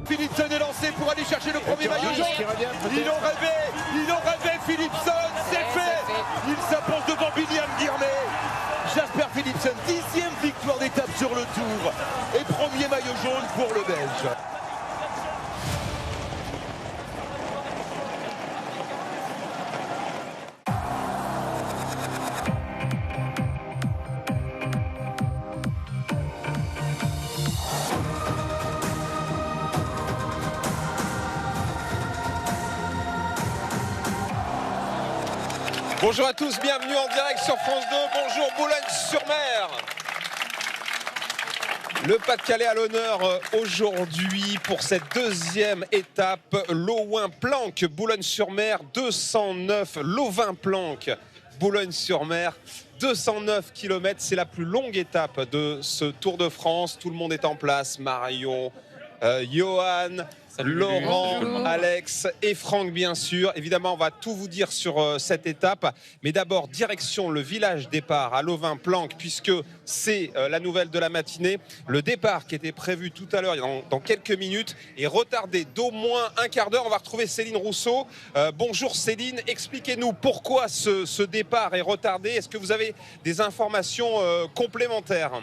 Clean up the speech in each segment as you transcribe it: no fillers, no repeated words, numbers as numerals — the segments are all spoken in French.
Philipsen est lancé pour aller chercher le premier maillot jaune. Ils ont rêvé, Philipsen, c'est fait. Il s'impose devant William Guirmet. Jasper Philipsen, 10e victoire d'étape sur le Tour et premier maillot jaune pour le Belge. Bonjour à tous, bienvenue en direct sur France 2. Bonjour Boulogne-sur-Mer. Le Pas-de-Calais à l'honneur aujourd'hui pour cette deuxième étape. Loin-Planck, Boulogne-sur-Mer, 209. Lovin-Planck, Boulogne-sur-Mer, 209 km. C'est la plus longue étape de ce Tour de France. Tout le monde est en place. Marion, Johan, Laurent, Alex et Franck bien sûr. Évidemment on va tout vous dire sur cette étape. Mais d'abord direction le village départ à Lovin-Planck puisque c'est la nouvelle de la matinée. Le départ qui était prévu tout à l'heure dans quelques minutes est retardé d'au moins un quart d'heure. On va retrouver Céline Rousseau. Bonjour Céline, expliquez-nous pourquoi ce départ est retardé. Est-ce que vous avez des informations complémentaires ?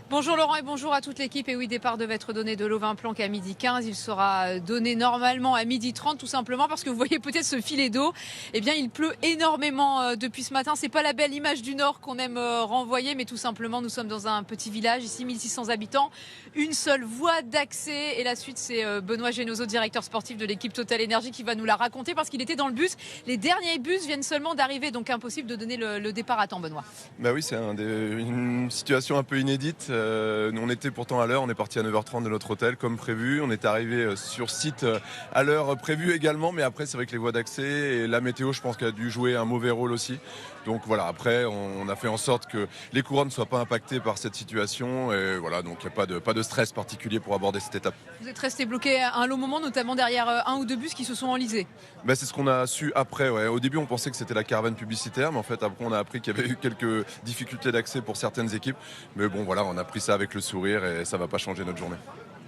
Bonjour Laurent et bonjour à toute l'équipe. Et oui, départ devait être donné de Lovin-Planck à 12h15. Il sera donné normalement à 12h30 tout simplement parce que vous voyez peut-être ce filet d'eau. Eh bien, il pleut énormément depuis ce matin. C'est pas la belle image du Nord qu'on aime renvoyer, mais tout simplement, nous sommes dans un petit village, ici 1600 habitants, une seule voie d'accès. Et la suite, c'est Benoît Génozo, directeur sportif de l'équipe Total Energy, qui va nous la raconter parce qu'il était dans le bus. Les derniers bus viennent seulement d'arriver, donc impossible de donner le départ à temps, Benoît. Bah oui, c'est une situation un peu inédite. Nous, on était pourtant à l'heure, on est parti à 9h30 de notre hôtel comme prévu. On est arrivé sur site à l'heure prévue également, mais après c'est vrai que les voies d'accès et la météo, je pense qu'elle a dû jouer un mauvais rôle aussi. Donc voilà, après on a fait en sorte que les coureurs ne soient pas impactés par cette situation et voilà, donc il n'y a pas de stress particulier pour aborder cette étape. Vous êtes resté bloqué un long moment, notamment derrière un ou deux bus qui se sont enlisés. Ben, c'est ce qu'on a su après. Ouais. Au début, on pensait que c'était la caravane publicitaire, mais en fait, après, on a appris qu'il y avait eu quelques difficultés d'accès pour certaines équipes. Mais bon, voilà, on a pris ça avec le sourire et ça ne va pas changer notre journée.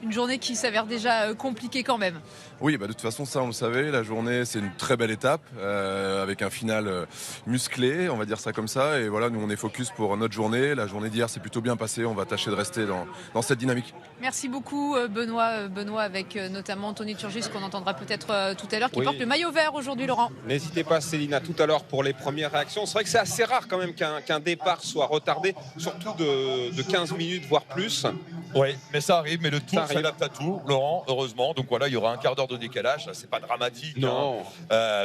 Une journée qui s'avère déjà compliquée quand même. Oui, bah de toute façon, ça on le savait. La journée, c'est une très belle étape avec un final musclé, on va dire ça comme ça. Et voilà, nous on est focus pour notre journée. La journée d'hier s'est plutôt bien passée. On va tâcher de rester dans cette dynamique. Merci beaucoup Benoît. Benoît avec notamment Anthony Turgis qu'on entendra peut-être tout à l'heure qui porte le maillot vert aujourd'hui, Laurent. N'hésitez pas Céline à tout à l'heure pour les premières réactions. C'est vrai que c'est assez rare quand même qu'un départ soit retardé, surtout de 15 minutes voire plus. Oui, mais ça arrive, mais le Tour s'adapte à tout, Laurent, heureusement. Donc voilà, il y aura un quart d'heure de décalage, ça, c'est pas dramatique. Non.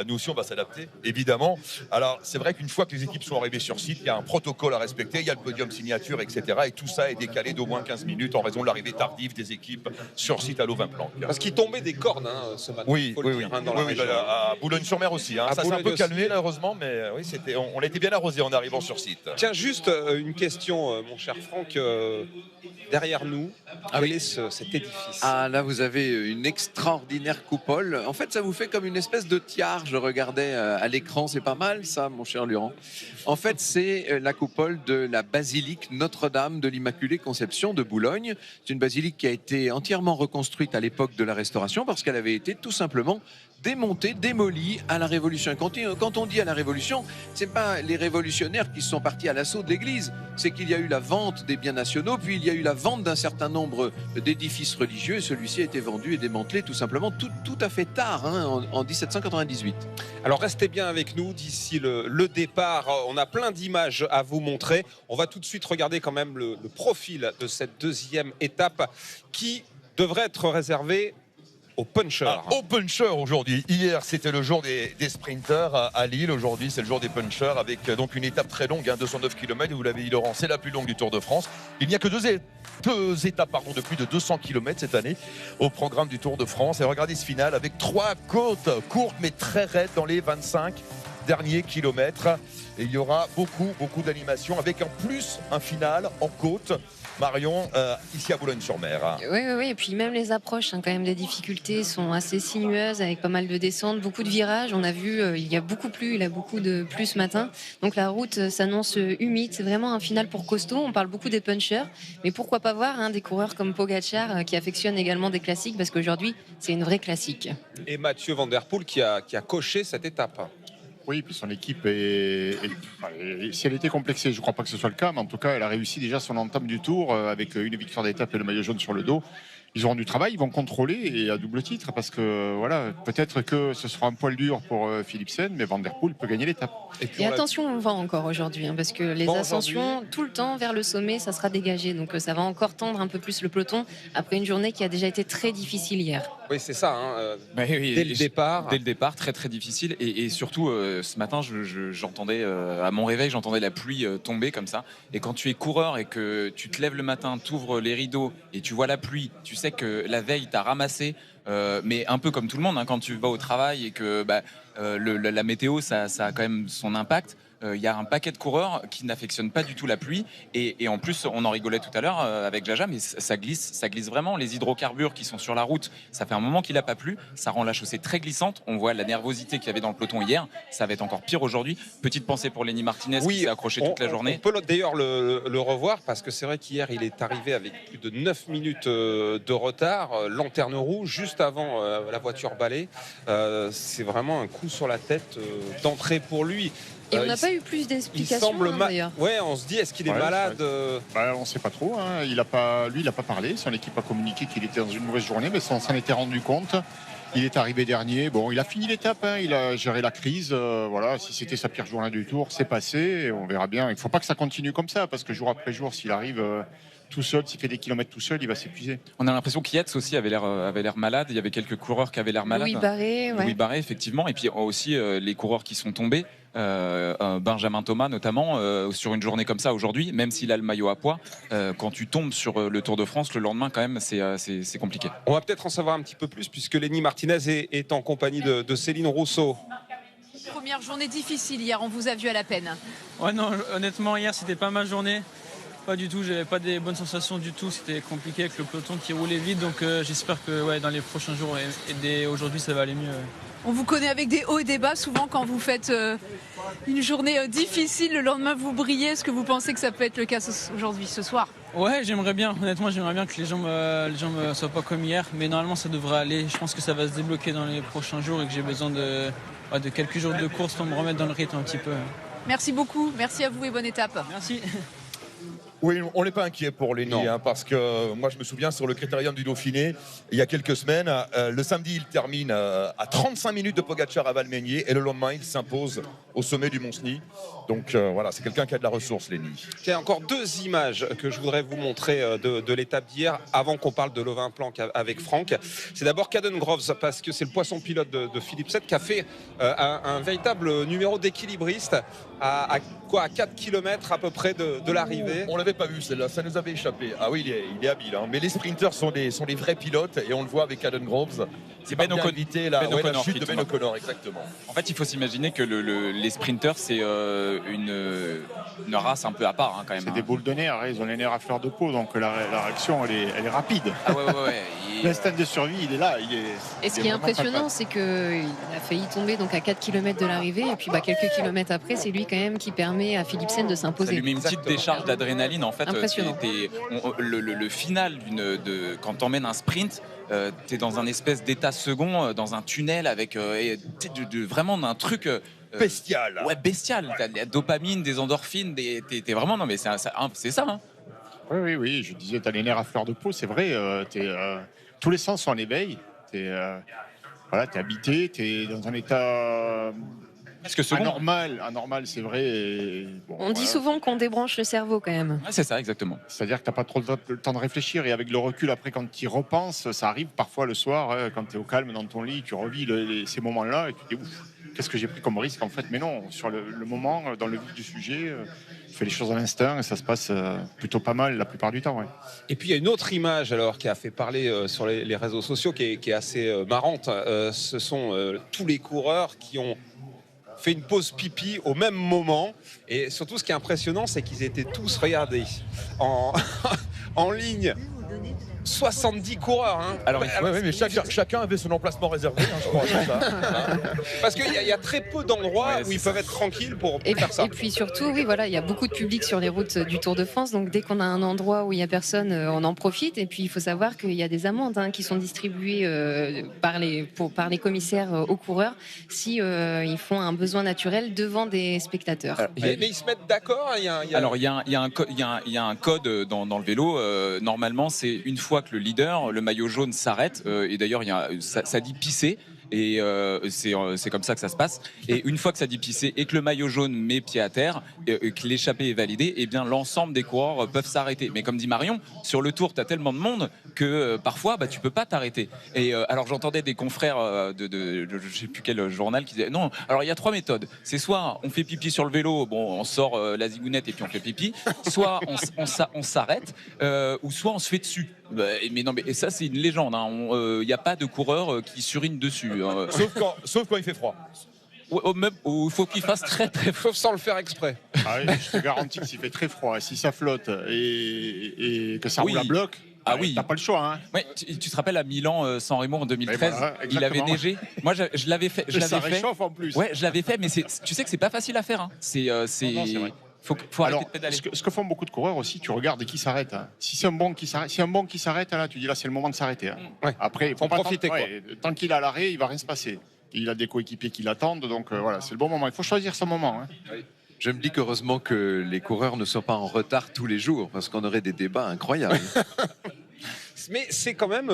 Nous aussi, on va s'adapter, évidemment. Alors, c'est vrai qu'une fois que les équipes sont arrivées sur site, il y a un protocole à respecter, il y a le podium signature, etc. Et tout ça est décalé d'au moins 15 minutes en raison de l'arrivée tardive des équipes sur site à Lovin-Planck. Parce qu'il tombait des cornes ce matin. Oui, dans la région. À Boulogne-sur-Mer aussi. Ça s'est un peu calmé, là, heureusement, mais oui, on a été bien arrosé en arrivant sur site. Tiens, juste une question, mon cher Franck. Derrière nous, quel est cet édifice ? Ah, là, vous avez une extraordinaire coupole. En fait, ça vous fait comme une espèce de tiare. Je regardais à l'écran, c'est pas mal ça, mon cher Laurent. En fait, c'est la coupole de la basilique Notre-Dame de l'Immaculée Conception de Boulogne. C'est une basilique qui a été entièrement reconstruite à l'époque de la Restauration parce qu'elle avait été tout simplement démontée, démolie à la Révolution. Quand on dit à la Révolution, c'est pas les révolutionnaires qui sont partis à l'assaut de l'Église, c'est qu'il y a eu la vente des biens nationaux, puis il y a eu la vente d'un certain nombre d'édifices religieux, et celui-ci a été vendu et démantelé tout simplement tout à fait tard, en 1798. Alors restez bien avec nous d'ici le départ. On a plein d'images à vous montrer. On va tout de suite regarder quand même le profil de cette deuxième étape qui devrait être réservée aux punchers. Aux punchers aujourd'hui. Hier, c'était le jour des sprinters à Lille. Aujourd'hui, c'est le jour des punchers avec donc une étape très longue, 209 km. Vous l'avez dit, Laurent, c'est la plus longue du Tour de France. Il n'y a que deux étapes de plus de 200 km cette année au programme du Tour de France. Et regardez ce final avec 3 côtes courtes mais très raides dans les 25 derniers kilomètres. Et il y aura beaucoup d'animation avec en plus un final en côte. Marion, ici à Boulogne-sur-Mer. Oui, oui, oui. Et puis même les approches, quand même, des difficultés sont assez sinueuses avec pas mal de descentes, beaucoup de virages. On a vu, il y a beaucoup plu, il a beaucoup de pluie ce matin. Donc la route s'annonce humide. C'est vraiment un final pour costaud. On parle beaucoup des punchers, mais pourquoi pas voir des coureurs comme Pogacar qui affectionnent également des classiques, parce qu'aujourd'hui, c'est une vraie classique. Et Mathieu Van Der Poel qui a coché cette étape. Oui, puis son équipe si elle était complexée, je ne crois pas que ce soit le cas, mais en tout cas, elle a réussi déjà son entame du Tour avec une victoire d'étape et le maillot jaune sur le dos. Ils auront du travail, ils vont contrôler et à double titre parce que voilà, peut-être que ce sera un poil dur pour Philipsen, mais Van Der Poel peut gagner l'étape. Et attention au vent encore aujourd'hui, parce que les ascensions, tout le temps vers le sommet, ça sera dégagé. Donc ça va encore tendre un peu plus le peloton après une journée qui a déjà été très difficile hier. Oui, c'est ça. Oui, dès le départ. Dès le départ, très très difficile. Et surtout, ce matin, j'entendais à mon réveil, j'entendais la pluie tomber comme ça. Et quand tu es coureur et que tu te lèves le matin, tu ouvres les rideaux et tu vois la pluie, tu sais que la veille, tu as ramassé. Mais un peu comme tout le monde, quand tu vas au travail et que la météo, ça a quand même son impact. Il y a un paquet de coureurs qui n'affectionnent pas du tout la pluie et en plus on en rigolait tout à l'heure avec Jaja, mais ça glisse vraiment. Les hydrocarbures qui sont sur la route, ça fait un moment qu'il n'a pas plu, ça rend la chaussée très glissante. On voit la nervosité qu'il y avait dans le peloton hier, ça va être encore pire aujourd'hui. Petite pensée pour Lenny Martinez qui s'est accroché toute la journée. On peut d'ailleurs le revoir parce que c'est vrai qu'hier il est arrivé avec plus de 9 minutes de retard, lanterne rouge juste avant la voiture balai. C'est vraiment un coup sur la tête d'entrée pour lui. Et on n'a pas eu plus d'explications d'ailleurs. Ouais, on se dit, est-ce qu'il est malade On ne sait pas trop. Lui, il n'a pas parlé. Son équipe a communiqué qu'il était dans une mauvaise journée, mais on s'en était rendu compte. Il est arrivé dernier. Bon, il a fini l'étape. Il a géré la crise. Voilà, si c'était sa pire journée du Tour, c'est passé. Et on verra bien. Il ne faut pas que ça continue comme ça, parce que jour après jour, s'il arrive tout seul, s'il fait des kilomètres tout seul, il va s'épuiser. On a l'impression qu'Yates aussi avait l'air malade. Il y avait quelques coureurs qui avaient l'air malades. Louis Barré, effectivement. Et puis aussi les coureurs qui sont tombés. Benjamin Thomas notamment sur une journée comme ça aujourd'hui, même s'il a le maillot à poids, quand tu tombes sur le Tour de France le lendemain quand même c'est compliqué. On va peut-être en savoir un petit peu plus puisque Lenny Martinez est en compagnie de Céline Rousseau. Première journée difficile hier, on vous a vu à la peine. Ouais, non, honnêtement hier c'était pas ma journée. Pas du tout, j'avais pas des bonnes sensations du tout, c'était compliqué avec le peloton qui roulait vite, donc j'espère que dans les prochains jours et aujourd'hui ça va aller mieux. On vous connaît avec des hauts et des bas, souvent quand vous faites une journée difficile, le lendemain vous brillez. Est-ce que vous pensez que ça peut être le cas aujourd'hui, ce soir ? Ouais, j'aimerais bien, honnêtement j'aimerais bien que les jambes soient pas comme hier, mais normalement ça devrait aller. Je pense que ça va se débloquer dans les prochains jours et que j'ai besoin de quelques jours de course pour me remettre dans le rythme un petit peu. Merci beaucoup, merci à vous et bonne étape. Merci. Oui, on n'est pas inquiet pour Lenny, parce que moi je me souviens sur le Critérium du Dauphiné, il y a quelques semaines, le samedi il termine à 35 minutes de Pogacar à Valmeinier et le lendemain il s'impose au sommet du Mont-Cenis. Donc voilà, c'est quelqu'un qui a de la ressource, Lenny. Il y a encore deux images que je voudrais vous montrer de l'étape d'hier avant qu'on parle de Lovin-Planck avec Franck. C'est d'abord Caden Groves parce que c'est le poisson pilote de Philipsen qui a fait un véritable numéro d'équilibriste à 4 km à peu près de l'arrivée. On l'avait pas vu celle-là, ça nous avait échappé. Ah oui, il est habile, mais les sprinters sont des vrais pilotes et on le voit avec Caden Groves. C'est Ben O'Connor, la chute de Ben O'Connor, exactement. En fait, il faut s'imaginer que les sprinters, c'est une race un peu à part quand même. C'est des boules de nerfs, ils ont les nerfs à fleur de peau, donc la réaction, elle est rapide. Ah ouais. L'instinct de survie, il est là. Et ce qui est impressionnant, c'est qu'il a failli tomber donc à 4 km de l'arrivée, et puis quelques kilomètres après, c'est lui quand même qui permet à Philipsen de s'imposer. Ça lui met une petite décharge d'adrénaline en fait. Impressionnant. Le final quand t'emmènes un sprint, t'es dans un espèce d'état second, dans un tunnel avec vraiment un truc bestial. Ouais, bestial. T'as de la dopamine, des endorphines, t'es vraiment non mais c'est ça. Oui, je disais, t'as les nerfs à fleur de peau, c'est vrai. Tous les sens sont en éveil. T'es habité, t'es dans un état anormal, c'est vrai. On dit souvent qu'on débranche le cerveau quand même. Ouais, c'est ça, exactement. C'est-à-dire que t'as pas trop le temps de réfléchir et avec le recul, après, quand tu y repenses, ça arrive parfois le soir, quand tu es au calme dans ton lit, tu revis ces moments-là et tu te dis, ouf, qu'est-ce que j'ai pris comme risque en fait. Mais non, sur le moment, dans le vif du sujet, tu fais les choses à l'instinct et ça se passe plutôt pas mal la plupart du temps. Ouais. Et puis il y a une autre image alors qui a fait parler sur les réseaux sociaux qui est assez marrante. Ce sont tous les coureurs qui ont fait une pause pipi au même moment et surtout ce qui est impressionnant c'est qu'ils étaient tous, regardez, en ligne 70 coureurs. Hein. Alors, mais chacun avait son emplacement réservé, je crois. Ça, hein. Parce qu'il y a très peu d'endroits où ils peuvent être tranquilles pour faire ça. Et puis surtout, oui, voilà, il y a beaucoup de public sur les routes du Tour de France. Donc dès qu'on a un endroit où il n'y a personne, on en profite. Et puis il faut savoir qu'il y a des amendes qui sont distribuées par les commissaires aux coureurs si ils font un besoin naturel devant des spectateurs. Mais ils se mettent d'accord. Alors il y a un code dans le vélo. Normalement, c'est une fois que le leader, le maillot jaune s'arrête, et d'ailleurs ça dit pisser. Et c'est comme ça que ça se passe. Et une fois que ça dit pisser et que le maillot jaune met pied à terre, et que l'échappée est validée, et bien l'ensemble des coureurs peuvent s'arrêter. Mais comme dit Marion, sur le Tour, tu as tellement de monde que parfois tu peux pas t'arrêter. Et alors j'entendais des confrères de je sais plus quel journal qui disaient non. Alors il y a 3 méthodes. C'est soit on fait pipi sur le vélo, bon on sort la zigounette et puis on fait pipi. Soit on s'arrête, ou soit on se fait dessus. Mais non, mais ça c'est une légende. Il n'y a pas de coureur qui surine dessus. Sauf quand il fait froid. Il faut qu'il fasse très très froid. Sauf sans le faire exprès. Ah oui, je te garantis que s'il fait très froid, si ça flotte et que ça roule à bloc, oui, t'as pas le choix. Hein. Ouais, tu te rappelles à Milan, San Remo en 2013, voilà, il avait neigé. Moi, je l'avais fait. Ça réchauffe en plus. Ouais, je l'avais fait, mais tu sais que c'est pas facile à faire. Hein. Non, c'est vrai. Faut arrêter de pédaler. Ce que font beaucoup de coureurs aussi, tu regardes qui s'arrête. Hein. Si c'est un bon qui s'arrête, là, tu dis là c'est le moment de s'arrêter. Hein. Ouais. Après, il faut pas profiter. Tant qu'il est à l'arrêt, il va rien se passer. Il a des coéquipiers qui l'attendent, donc voilà, c'est le bon moment. Il faut choisir son moment. Hein. Oui. Je me dis qu'heureusement que les coureurs ne sont pas en retard tous les jours, parce qu'on aurait des débats incroyables. Mais c'est quand même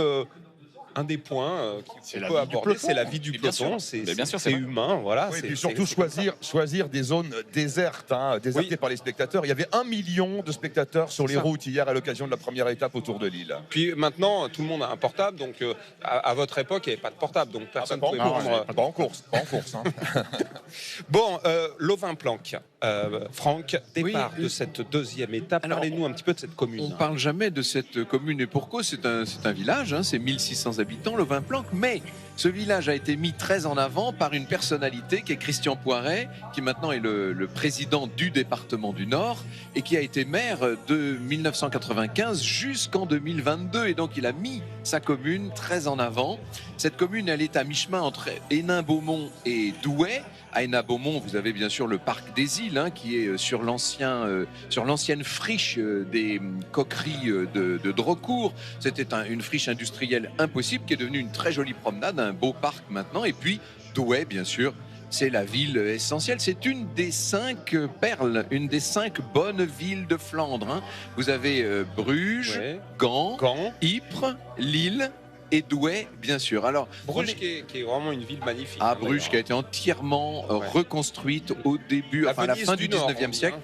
un des points qu'on peut aborder, c'est la vie du peloton, c'est humain, voilà. Oui, et puis surtout choisir des zones désertes, désertées par les spectateurs. Il y avait 1 million de spectateurs sur les routes hier à l'occasion de la première étape au Tour de Lille. Puis maintenant, tout le monde a un portable, donc à votre époque, il n'y avait pas de portable, donc personne ne pouvait prendre... Pas en course. Hein. Bon, Lovin-Planck, Franck, départ de cette deuxième étape. Parlez-nous un petit peu de cette commune. On ne parle jamais de cette commune, et pour cause, c'est un village, c'est 1600 habitants, Lovin-Planck, mais ce village a été mis très en avant par une personnalité qui est Christian Poiret, qui maintenant est le président du département du Nord et qui a été maire de 1995 jusqu'en 2022, et donc il a mis sa commune très en avant. Cette commune, elle est à mi-chemin entre Hénin-Beaumont et Douai. À Hénin-Beaumont, vous avez bien sûr le parc des Îles, qui est sur l'ancienne friche des coqueries de Drocourt. C'était une friche industrielle impossible qui est devenue une très jolie promenade, un beau parc maintenant. Et puis Douai, bien sûr, c'est la ville essentielle. C'est une des 5 perles, une des 5 bonnes villes de Flandre. Vous avez Bruges, Gand, Ypres, Lille et Douai, bien sûr. Alors, Bruges qui est vraiment une ville magnifique. Bruges qui a été entièrement reconstruite au début, à la fin du 19e siècle.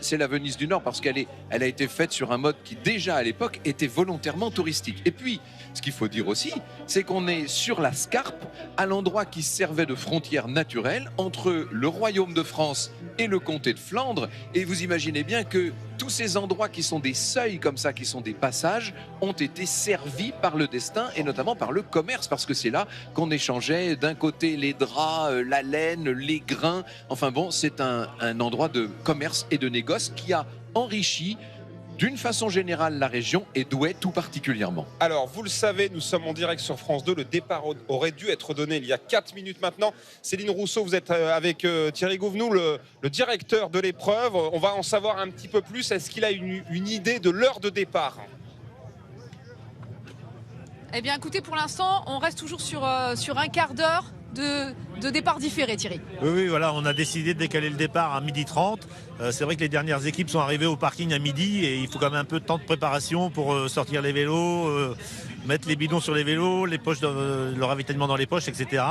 C'est la Venise du Nord parce qu'elle a été faite sur un mode qui déjà à l'époque était volontairement touristique. Et puis, ce qu'il faut dire aussi, c'est qu'on est sur la Scarpe, à l'endroit qui servait de frontière naturelle entre le Royaume de France et le comté de Flandre. Et vous imaginez bien que tous ces endroits qui sont des seuils comme ça, qui sont des passages, ont été servis par le destin et notamment par le commerce, parce que c'est là qu'on échangeait d'un côté les draps, la laine, les grains. Enfin bon, c'est un endroit de commerce et de négoce qui a enrichi d'une façon générale la région et Douai tout particulièrement. Alors, vous le savez, nous sommes en direct sur France 2. Le départ aurait dû être donné il y a 4 minutes maintenant. Céline Rousseau, vous êtes avec Thierry Gouvenou, le directeur de l'épreuve. On va en savoir un petit peu plus. Est-ce qu'il a une idée de l'heure de départ ? Eh bien, écoutez, pour l'instant, on reste toujours sur un quart d'heure de départ différé, Thierry. Oui, voilà, on a décidé de décaler le départ à 12h30. C'est vrai que les dernières équipes sont arrivées au parking à midi et il faut quand même un peu de temps de préparation pour sortir les vélos, mettre les bidons sur les vélos, les poches, le ravitaillement dans les poches, etc.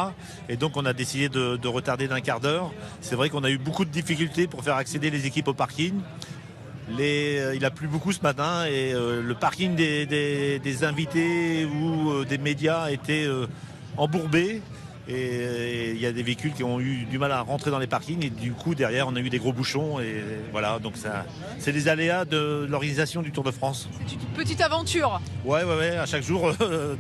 Et donc on a décidé de retarder d'un quart d'heure. C'est vrai qu'on a eu beaucoup de difficultés pour faire accéder les équipes au parking. Il a plu beaucoup ce matin et le parking des invités ou des médias était embourbé. Et il y a des véhicules qui ont eu du mal à rentrer dans les parkings et du coup derrière on a eu des gros bouchons et voilà, donc ça c'est des aléas de l'organisation du Tour de France. C'est une petite aventure. Ouais, à chaque jour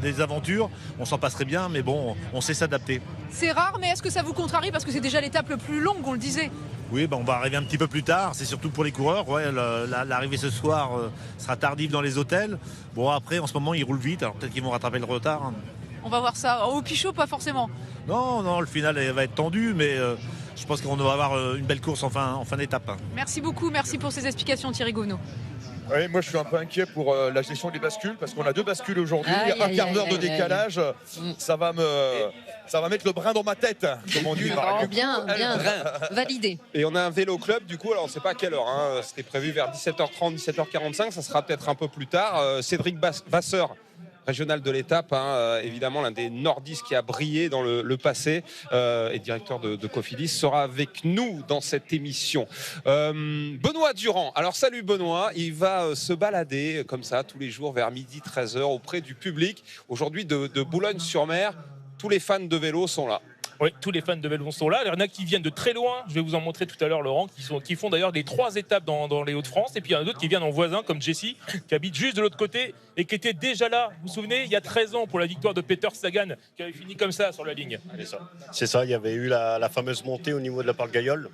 des aventures, on s'en passerait bien mais bon, on sait s'adapter. C'est rare, mais est-ce que ça vous contrarie parce que c'est déjà l'étape le plus longue, on le disait? Oui, on va arriver un petit peu plus tard. C'est surtout pour les coureurs. Ouais, l'arrivée ce soir sera tardive dans les hôtels. Bon, après, en ce moment, ils roulent vite. Alors peut-être qu'ils vont rattraper le retard. On va voir ça. Au Pichot, pas forcément. Non, le final va être tendu, mais je pense qu'on va avoir une belle course en fin d'étape. Merci beaucoup. Merci pour ces explications, Thierry Gonneau. Oui, moi je suis un peu inquiet pour la gestion des bascules parce qu'on a 2 bascules aujourd'hui. Il y a un quart d'heure de décalage. Ça va mettre le brin dans ma tête, comme on dit. Bien, validé. Et on a un vélo club, du coup, alors on ne sait pas à quelle heure. Hein. C'était prévu vers 17h30, 17h45. Ça sera peut-être un peu plus tard. Cédric Vasseur, régional de l'étape, évidemment l'un des nordistes qui a brillé dans le passé et directeur de Cofidis, sera avec nous dans cette émission. Benoît Durand, alors salut Benoît, il va se balader comme ça tous les jours vers midi 13h auprès du public. Aujourd'hui de Boulogne-sur-Mer, tous les fans de vélo sont là. Oui, tous les fans de vélo sont là. Il y en a qui viennent de très loin. Je vais vous en montrer tout à l'heure, Laurent, qui font d'ailleurs les 3 étapes dans les Hauts-de-France. Et puis il y en a d'autres qui viennent en voisin, comme Jessie, qui habite juste de l'autre côté et qui était déjà là. Vous vous souvenez, il y a 13 ans pour la victoire de Peter Sagan, qui avait fini comme ça sur la ligne. C'est ça, il y avait eu la fameuse montée au niveau de la porte Gaillol.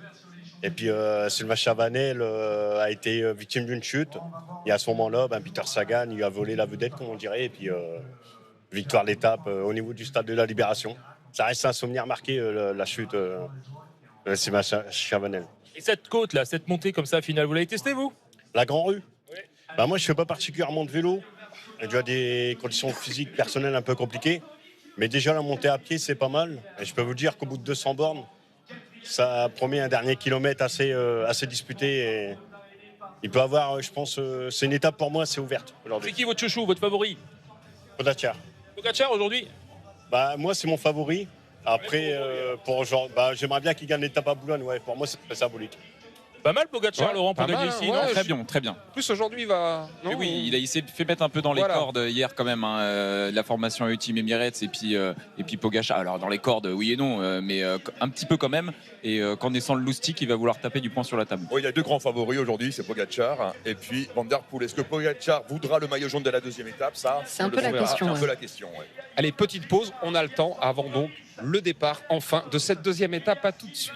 Et puis Sylvain Chavanel a été victime d'une chute. Et à ce moment-là, Peter Sagan lui a volé la vedette, comme on dirait. Et puis victoire d'étape au niveau du stade de la Libération. Ça reste un souvenir marqué, la chute de Sylvain Chavanel. Et cette côte là, cette montée comme ça finale, vous l'avez testé vous? La Grand Rue. Oui. Moi je ne fais pas particulièrement de vélo. J'ai déjà des conditions physiques personnelles un peu compliquées. Mais déjà la montée à pied c'est pas mal. Et je peux vous dire qu'au bout de 200 bornes, ça promet un dernier kilomètre assez disputé. Et il peut avoir, je pense, c'est une étape pour moi assez ouverte aujourd'hui. C'est qui votre chouchou, votre favori? Pogačar. Pogačar aujourd'hui? Moi, c'est mon favori. Après, j'aimerais bien qu'il gagne l'étape à Boulogne. Ouais, pour moi, c'est très symbolique. Pas mal Pogačar, Laurent, pour gagner ici. Très bien. En plus, aujourd'hui, il va. Non, oui, il s'est fait mettre un peu dans les cordes hier, quand même. La formation Ultime Emirates et puis Pogačar. Alors, dans les cordes, oui et non, mais un petit peu quand même. Et qu'en descend le loustic, il va vouloir taper du poing sur la table. Il y a 2 grands favoris aujourd'hui, c'est Pogačar et puis Van der Poel. Est-ce que Pogačar voudra le maillot jaune de la 2e étape? C'est un peu la question. Allez, petite pause, on a le temps avant donc le départ enfin de cette 2e étape. À tout de suite.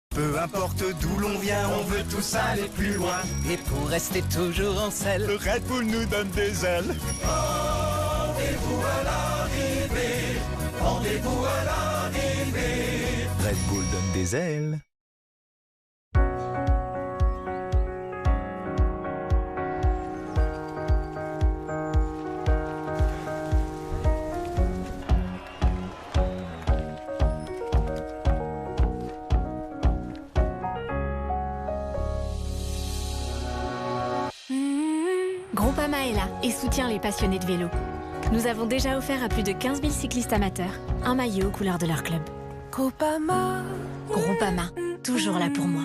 Peu importe d'où l'on vient, on veut tous aller plus loin. Et pour rester toujours en selle, le Red Bull nous donne des ailes. Rendez-vous à l'arrivée, rendez-vous à l'arrivée. Red Bull donne des ailes. Groupama est là et soutient les passionnés de vélo. Nous avons déjà offert à plus de 15 000 cyclistes amateurs un maillot aux couleurs de leur club. Groupama, toujours là pour moi.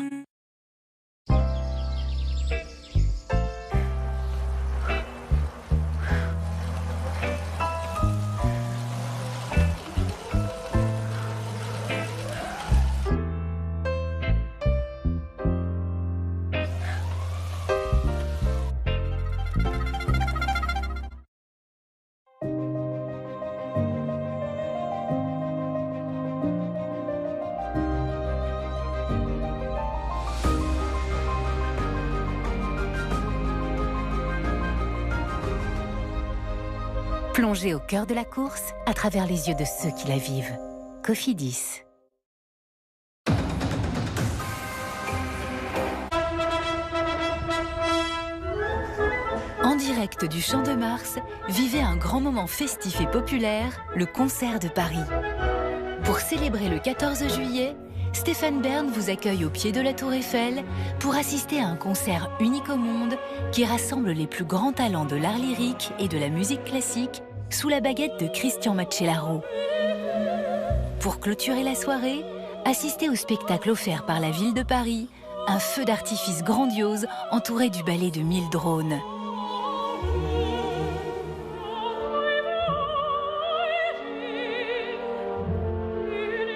Plongez au cœur de la course à travers les yeux de ceux qui la vivent. Cofidis. En direct du Champ de Mars, vivez un grand moment festif et populaire, le concert de Paris. Pour célébrer le 14 juillet, Stéphane Bern vous accueille au pied de la Tour Eiffel pour assister à un concert unique au monde qui rassemble les plus grands talents de l'art lyrique et de la musique classique sous la baguette de Christian Macellaro. Pour clôturer la soirée, assistez au spectacle offert par la ville de Paris, un feu d'artifice grandiose entouré du ballet de 1000 drones.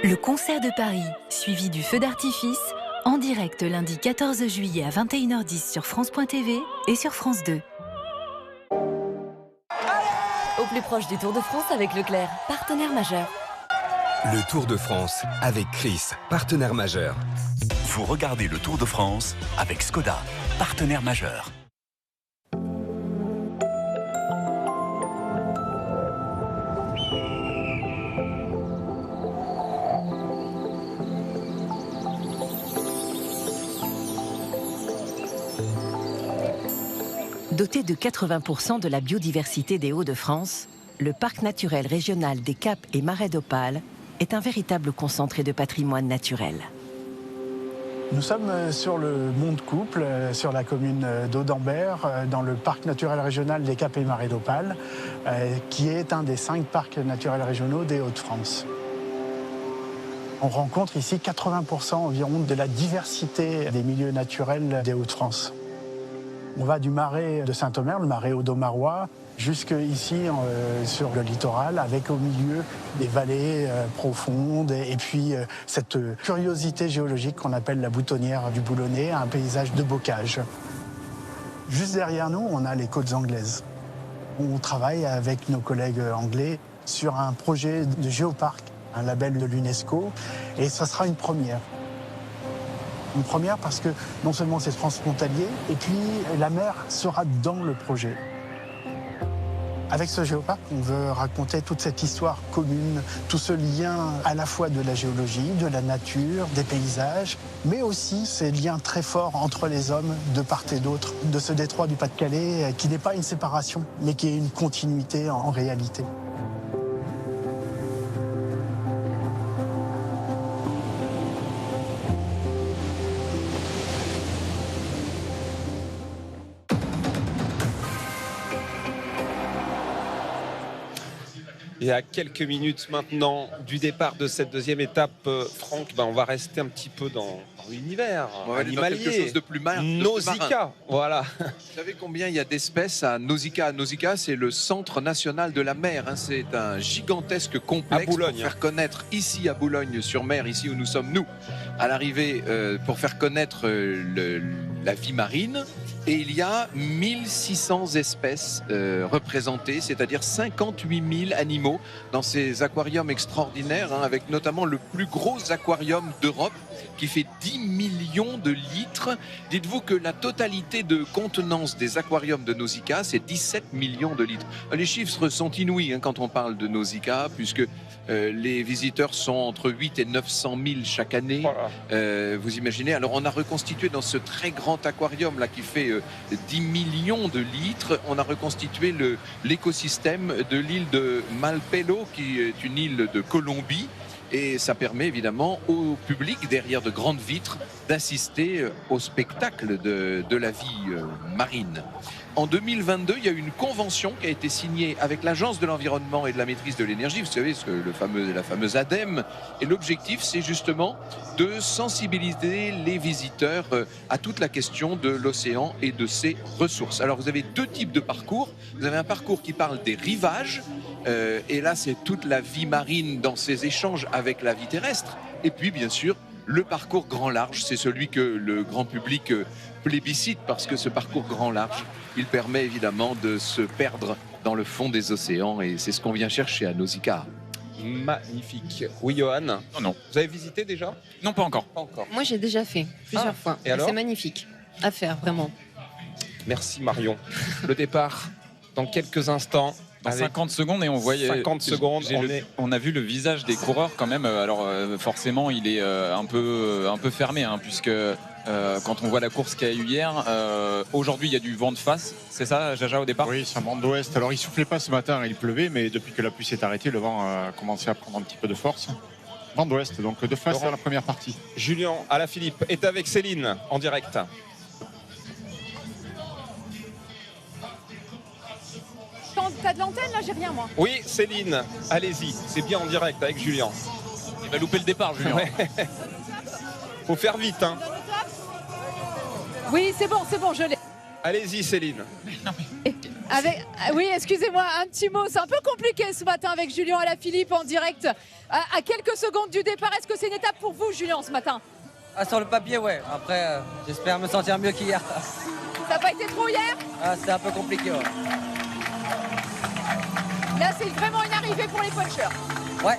Le concert de Paris, suivi du feu d'artifice, en direct lundi 14 juillet à 21h10 sur France.tv et sur France 2. Au plus proche du Tour de France avec Leclerc, partenaire majeur. Le Tour de France avec Chris, partenaire majeur. Vous regardez le Tour de France avec Skoda, partenaire majeur. Doté de 80% de la biodiversité des Hauts-de-France, le parc naturel régional des Caps et Marais d'Opale est un véritable concentré de patrimoine naturel. Nous sommes sur le Mont de Couple, sur la commune d'Audembert, dans le parc naturel régional des Caps et Marais d'Opale, qui est un des 5 parcs naturels régionaux des Hauts-de-France. On rencontre ici 80% environ de la diversité des milieux naturels des Hauts-de-France. On va du marais de Saint-Omer, le marais audomarois, jusqu'ici sur le littoral, avec au milieu des vallées profondes et puis cette curiosité géologique qu'on appelle la boutonnière du Boulonnais, un paysage de bocage. Juste derrière nous, on a les côtes anglaises. On travaille avec nos collègues anglais sur un projet de géoparc, un label de l'UNESCO, et ça sera une première. Une première parce que non seulement c'est transfrontalier, et puis la mer sera dans le projet. Avec ce géoparc, on veut raconter toute cette histoire commune, tout ce lien à la fois de la géologie, de la nature, des paysages, mais aussi ces liens très forts entre les hommes de part et d'autre, de ce détroit du Pas-de-Calais qui n'est pas une séparation, mais qui est une continuité en réalité. Et à quelques minutes maintenant du départ de cette deuxième étape, Franck, on va rester un petit peu dans l'univers animalier. Quelque chose de plus marin. Nausicaa, voilà. Vous savez combien il y a d'espèces à Nausicaa? Nausicaa, c'est le centre national de la mer. C'est un gigantesque complexe pour faire connaître ici à Boulogne-sur-Mer, ici où nous sommes nous, à l'arrivée, pour faire connaître la vie marine. Et il y a 1600 espèces représentées, c'est-à-dire 58 000 animaux dans ces aquariums extraordinaires, avec notamment le plus gros aquarium d'Europe qui fait 10 millions de litres. Dites-vous que la totalité de contenance des aquariums de Nausicaa, c'est 17 millions de litres. Les chiffres sont inouïs quand on parle de Nausicaa, puisque les visiteurs sont entre 8 et 900 000 chaque année. Voilà. Vous imaginez. Alors on a reconstitué dans ce très grand aquarium là qui fait 10 millions de litres, on a reconstitué l'écosystème de l'île de Malpelo, qui est une île de Colombie. Et ça permet évidemment au public, derrière de grandes vitres, d'assister au spectacle de la vie marine. En 2022, il y a eu une convention qui a été signée avec l'Agence de l'environnement et de la maîtrise de l'énergie, vous savez, la fameuse ADEME. Et l'objectif, c'est justement de sensibiliser les visiteurs à toute la question de l'océan et de ses ressources. Alors, vous avez 2 types de parcours. Vous avez un parcours qui parle des rivages. Et là, c'est toute la vie marine dans ses échanges avec la vie terrestre. Et puis, bien sûr, le parcours grand large, c'est celui que le grand public plébiscite, parce que ce parcours grand large, il permet évidemment de se perdre dans le fond des océans, et c'est ce qu'on vient chercher à Nausicaa. Magnifique. Oui, Johan? Non. Vous avez visité déjà? Non, pas encore. Pas encore. Moi, j'ai déjà fait plusieurs fois. Et alors? C'est magnifique à faire, vraiment. Merci Marion. Le départ dans quelques instants. Dans 50 secondes, et on voyait 50 secondes, on a vu le visage des coureurs quand même. Alors forcément il est un peu fermé, puisque quand on voit la course qu'il y a eu hier, aujourd'hui il y a du vent de face, c'est ça Jaja au départ? Oui, c'est un vent d'ouest. Alors il soufflait pas ce matin, il pleuvait, mais depuis que la pluie s'est arrêtée, le vent a commencé à prendre un petit peu de force. Vent d'ouest, donc de face à la première partie. Julien Alaphilippe est avec Céline en direct. T'as de l'antenne là, j'ai rien moi. Oui, Céline, allez-y, c'est bien en direct avec Julien. Il va louper le départ, Julien. Ouais. Faut faire vite. Oui, c'est bon, je l'ai. Allez-y, Céline. Oui, excusez-moi, un petit mot. C'est un peu compliqué ce matin avec Julien Alaphilippe en direct. À quelques secondes du départ, est-ce que c'est une étape pour vous, Julien, ce matin? Sur le papier, ouais. Après, j'espère me sentir mieux qu'hier. Ça n'a pas été trop hier? C'était un peu compliqué, ouais. Là, c'est vraiment une arrivée pour les punchers. Ouais,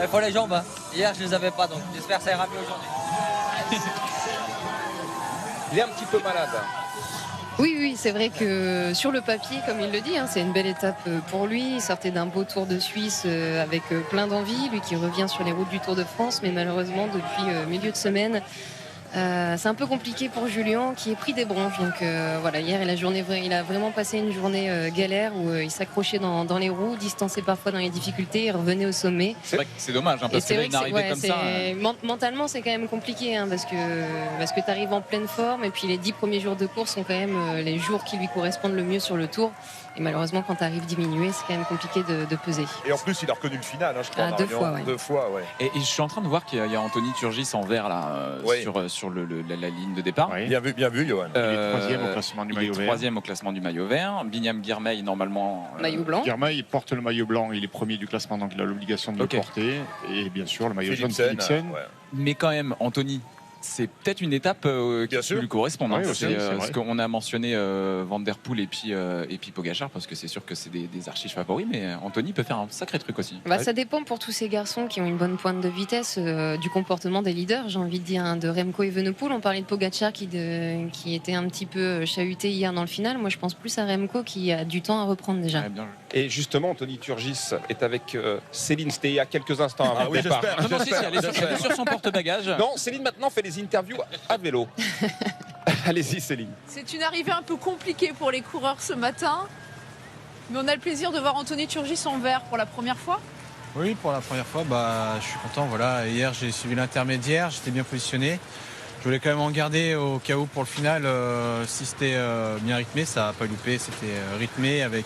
il faut les jambes. Hein. Hier, je les avais pas, donc j'espère que ça ira mieux aujourd'hui. Il est un petit peu malade. Oui, c'est vrai que sur le papier, comme il le dit, c'est une belle étape pour lui. Il sortait d'un beau Tour de Suisse avec plein d'envie, lui qui revient sur les routes du Tour de France, mais malheureusement, depuis milieu de semaine, c'est un peu compliqué pour Julien qui est pris des bronches. Donc voilà, hier il a vraiment passé une journée galère où il s'accrochait dans les roues, distancé parfois dans les difficultés, il revenait au sommet. C'est vrai que c'est dommage, parce que là, une arrivée comme ça. Mentalement, c'est quand même compliqué parce que tu arrives en pleine forme et puis les 10 premiers jours de course sont quand même les jours qui lui correspondent le mieux sur le Tour. Et malheureusement, quand tu arrives diminué, c'est quand même compliqué de peser. Et en plus, il a reconnu le final, je crois. Deux fois. Et je suis en train de voir qu'il y a Anthony Turgis en vert là, sur la ligne de départ. Oui. Bien vu, Johan. Il est troisième au classement du maillot vert. Troisième au classement du maillot vert. Binyam Girmay, normalement. Maillot blanc. Girmay, il porte le maillot blanc. Il est premier du classement, donc il a l'obligation de le porter. Et bien sûr, le maillot jaune, Philipsen. Mais quand même, Anthony, c'est peut-être une étape qui peut lui correspondre. Oui, c'est ce qu'on a mentionné Van Der Poel et puis Pogacar, parce que c'est sûr que c'est des archives favoris, mais Anthony peut faire un sacré truc aussi. Ça dépend pour tous ces garçons qui ont une bonne pointe de vitesse du comportement des leaders, j'ai envie de dire, de Remco Evenepoel. On parlait de Pogacar qui était un petit peu chahuté hier dans le final. Moi, je pense plus à Remco qui a du temps à reprendre déjà. Et justement, Anthony Turgis est avec Céline. C'était il y a quelques instants avant le départ. Elle est sur son porte-bagages. Non, Céline maintenant fait des interviews à vélo. Allez-y, Céline. C'est une arrivée un peu compliquée pour les coureurs ce matin, mais on a le plaisir de voir Anthony Turgis en vert pour la première fois. Oui, pour la première fois, je suis content. Voilà. Hier, j'ai suivi l'intermédiaire, j'étais bien positionné. Je voulais quand même en garder au cas où pour le final, si c'était bien rythmé, ça n'a pas loupé. C'était rythmé avec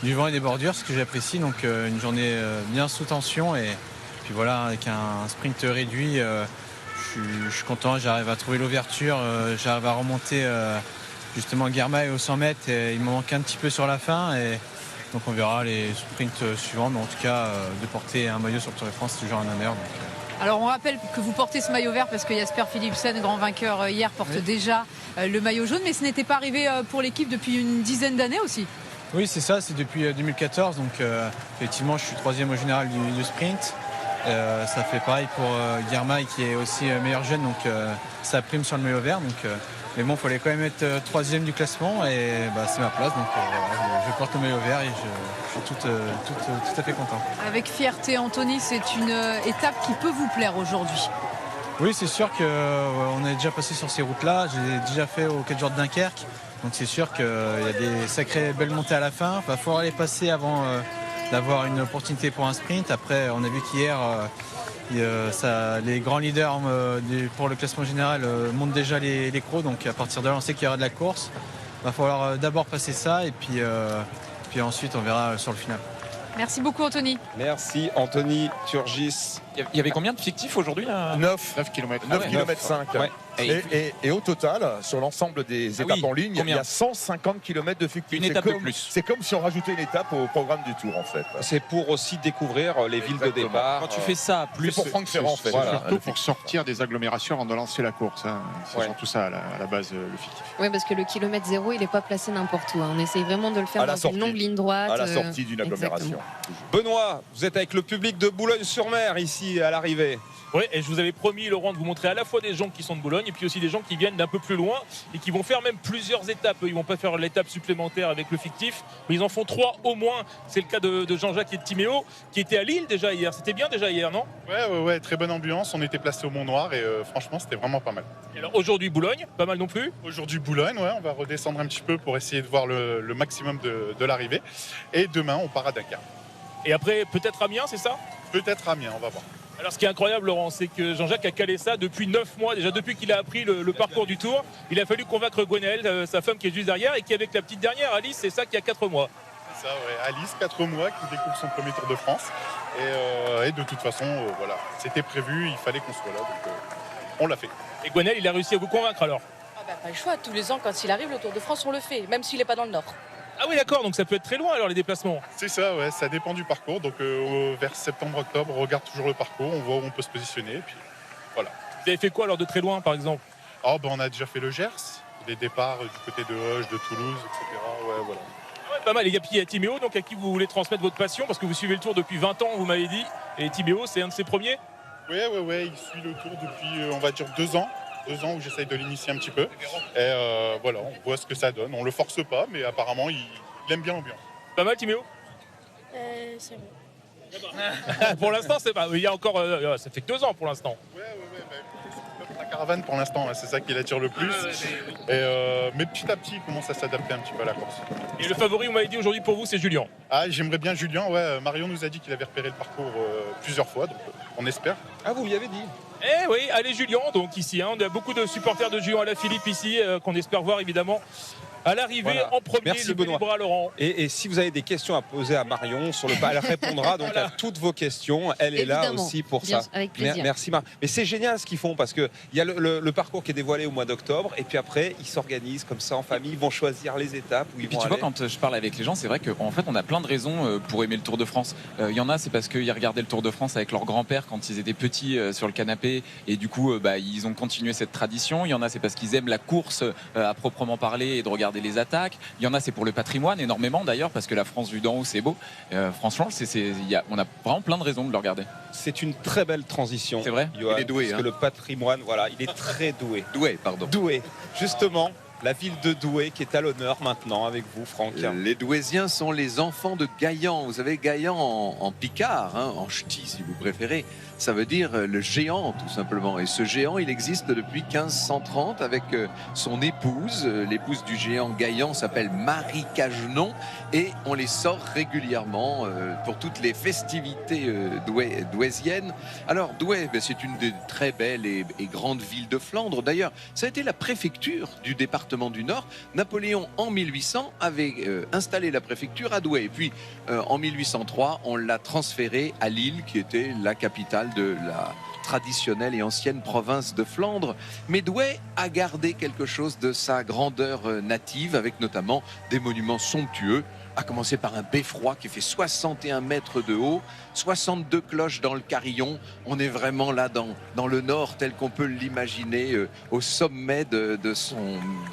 du vent et des bordures, ce que j'apprécie. Donc une journée bien sous tension et puis voilà, avec un sprint réduit. Je suis content, j'arrive à trouver l'ouverture, j'arrive à remonter justement Girmay au 100 mètres et il me manque un petit peu sur la fin et donc on verra les sprints suivants, mais en tout cas de porter un maillot sur le Tour de France c'est toujours un honneur. Alors on rappelle que vous portez ce maillot vert parce que Jasper Philipsen, grand vainqueur hier, porte déjà le maillot jaune, mais ce n'était pas arrivé pour l'équipe depuis une dizaine d'années aussi. Oui, c'est ça, c'est depuis 2014, donc effectivement je suis troisième au général du sprint. Ça fait pareil pour Girmay qui est aussi meilleur jeune, donc ça prime sur le maillot vert. Donc, mais bon, il fallait quand même être troisième du classement et c'est ma place. Donc je porte le maillot vert et je suis tout à fait content. Avec fierté, Anthony, c'est une étape qui peut vous plaire aujourd'hui. Oui, c'est sûr qu'on est déjà passé sur ces routes-là. J'ai déjà fait aux 4 jours de Dunkerque. Donc c'est sûr qu'il y a des sacrées belles montées à la fin. Il va falloir les passer avant d'avoir une opportunité pour un sprint. Après, on a vu qu'hier, les grands leaders pour le classement général montent déjà les crocs. Donc à partir de là, on sait qu'il y aura de la course. Il va falloir d'abord passer ça et puis ensuite, on verra sur le final. Merci beaucoup, Anthony. Merci, Anthony Turgis. Il y avait combien de fictifs aujourd'hui 9 km. 9 km 5. Ouais. Et au total, sur l'ensemble des étapes en ligne, il y a 150 km de fictifs. Une étape de plus. C'est comme si on rajoutait une étape au programme du Tour, en fait. C'est pour aussi découvrir les villes de départ. Quand tu fais ça, plus. C'est pour Franck Ferrand, en fait. Surtout pour sortir des agglomérations avant de lancer la course. C'est surtout ça, à la base, le fictif. Oui, parce que le kilomètre 0, il n'est pas placé n'importe où. On essaye vraiment de le faire dans une longue ligne droite. À la sortie d'une agglomération. Benoît, vous êtes avec le public de Boulogne-sur-Mer, ici, à l'arrivée. Oui, et je vous avais promis, Laurent, de vous montrer à la fois des gens qui sont de Boulogne et puis aussi des gens qui viennent d'un peu plus loin et qui vont faire même plusieurs étapes. Ils vont pas faire l'étape supplémentaire avec le fictif, mais ils en font 3 au moins. C'est le cas de Jean-Jacques et de Timéo qui étaient à Lille déjà hier. C'était bien déjà hier, non ? Ouais, très bonne ambiance. On était placés au Mont-Noir et franchement, c'était vraiment pas mal. Et alors aujourd'hui, Boulogne, pas mal non plus ? Aujourd'hui, Boulogne, on va redescendre un petit peu pour essayer de voir le maximum de l'arrivée. Et demain, on part à Dakar. Et après, peut-être Amiens, c'est ça ? Peut-être Amiens, on va voir. Alors ce qui est incroyable, Laurent, c'est que Jean-Jacques a calé ça depuis 9 mois, déjà depuis qu'il a appris le parcours du Tour. Il a fallu convaincre Gwenaëlle, sa femme qui est juste derrière, et qui avec la petite dernière, Alice, c'est ça qui a 4 mois. C'est ça, ouais. Alice, 4 mois, qui découvre son premier Tour de France. Et de toute façon, voilà, c'était prévu, il fallait qu'on soit là, donc on l'a fait. Et Gwenaëlle, il a réussi à vous convaincre alors ? Pas le choix, tous les ans, quand il arrive, le Tour de France, on le fait, même s'il n'est pas dans le Nord. Ah oui, d'accord, donc ça peut être très loin alors les déplacements. C'est ça, ouais, ça dépend du parcours. Donc vers septembre-octobre, on regarde toujours le parcours, on voit où on peut se positionner. Et puis voilà. Vous avez fait quoi alors de très loin par exemple? On a déjà fait le Gers, des départs du côté de Hoche, de Toulouse, etc. Ouais, voilà. Ah ouais, pas mal. Et puis il y a Timéo, donc à qui vous voulez transmettre votre passion parce que vous suivez le Tour depuis 20 ans, vous m'avez dit. Et Timéo, c'est un de ses premiers? Ouais, il suit le Tour depuis, on va dire, 2 ans. 2 ans où j'essaye de l'initier un petit peu. Et voilà, on voit ce que ça donne. On le force pas, mais apparemment, il aime bien l'ambiance. Pas mal, Timéo? C'est bon. Pour l'instant, c'est pas. Il y a encore. Ça fait que 2 ans pour l'instant. La caravane pour l'instant, c'est ça qui l'attire le plus. Mais petit à petit, il commence à s'adapter un petit peu à la course. Et le favori, vous m'avez dit aujourd'hui pour vous, c'est Julien? J'aimerais bien Julien. Ouais, Marion nous a dit qu'il avait repéré le parcours plusieurs fois, donc on espère. Ah, vous lui avez dit? Eh oui, allez Julien, donc ici, on a beaucoup de supporters de Julien Alaphilippe ici, qu'on espère voir évidemment à l'arrivée en premier. Merci le Benoît. bras Laurent. Et si vous avez des questions à poser à Marion sur le pas, elle répondra donc à toutes vos questions. Elle est là Évidemment. aussi pour Bien, ça. avec plaisir. Merci Marion. Mais c'est génial ce qu'ils font parce que il y a le parcours qui est dévoilé au mois d'octobre et puis après ils s'organisent comme ça en famille, ils vont choisir les étapes où ils Et puis vont tu aller. vois, quand je parle avec les gens, c'est vrai qu'en fait on a plein de raisons pour aimer le Tour de France. Il y en a, c'est parce qu'ils regardaient le Tour de France avec leur grand-père quand ils étaient petits sur le canapé et du coup ils ont continué cette tradition. Il y en a, c'est parce qu'ils aiment la course à proprement parler et de regarder les attaques. Il y en a, c'est pour le patrimoine énormément d'ailleurs, parce que la France vue d'en haut, c'est beau. Franchement, on a vraiment plein de raisons de le regarder. C'est une très belle transition. C'est vrai. Johan, Il est doué, parce hein. que le patrimoine, voilà, il est très doué. Douai, pardon. Doué. Justement, la ville de Douai qui est à l'honneur maintenant avec vous, Franck. Les Douaisiens sont les enfants de Gaillan. Vous savez, Gaillan en picard, en ch'ti si vous préférez, ça veut dire le géant tout simplement. Et ce géant, il existe depuis 1530 avec son épouse. L'épouse du géant Gaillan s'appelle Marie Cagenon et on les sort régulièrement pour toutes les festivités douaisiennes. Alors Douai, c'est une des très belles et grandes villes de Flandre. D'ailleurs, ça a été la préfecture du département du Nord. Napoléon, en 1800, avait installé la préfecture à Douai. Et puis, en 1803, on l'a transférée à Lille, qui était la capitale de la traditionnelle et ancienne province de Flandre. Mais Douai a gardé quelque chose de sa grandeur native, avec notamment des monuments somptueux, à commencer par un beffroi qui fait 61 mètres de haut, 62 cloches dans le carillon. On est vraiment là dans le Nord tel qu'on peut l'imaginer, au sommet de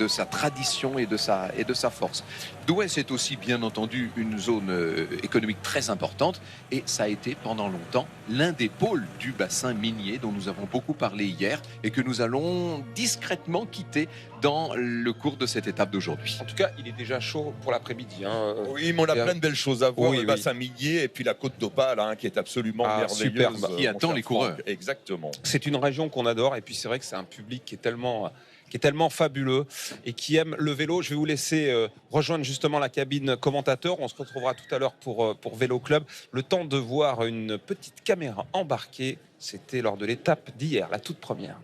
sa tradition et de sa force. Douai, c'est aussi bien entendu une zone économique très importante et ça a été pendant longtemps l'un des pôles du bassin minier dont nous avons beaucoup parlé hier et que nous allons discrètement quitter dans le cours de cette étape d'aujourd'hui. En tout cas, il est déjà chaud pour l'après-midi. Oui, mais on a plein de belles choses à voir. Oui, le oui. bassin minier et puis la côte d'Opale qui est absolument merveilleuse. Superbe. Qui attend les coureurs. Exactement. C'est une région qu'on adore et puis c'est vrai que c'est un public qui est tellement fabuleux et qui aime le vélo. Je vais vous laisser rejoindre justement la cabine commentateur. On se retrouvera tout à l'heure pour Vélo Club. Le temps de voir une petite caméra embarquée. C'était lors de l'étape d'hier, la toute première.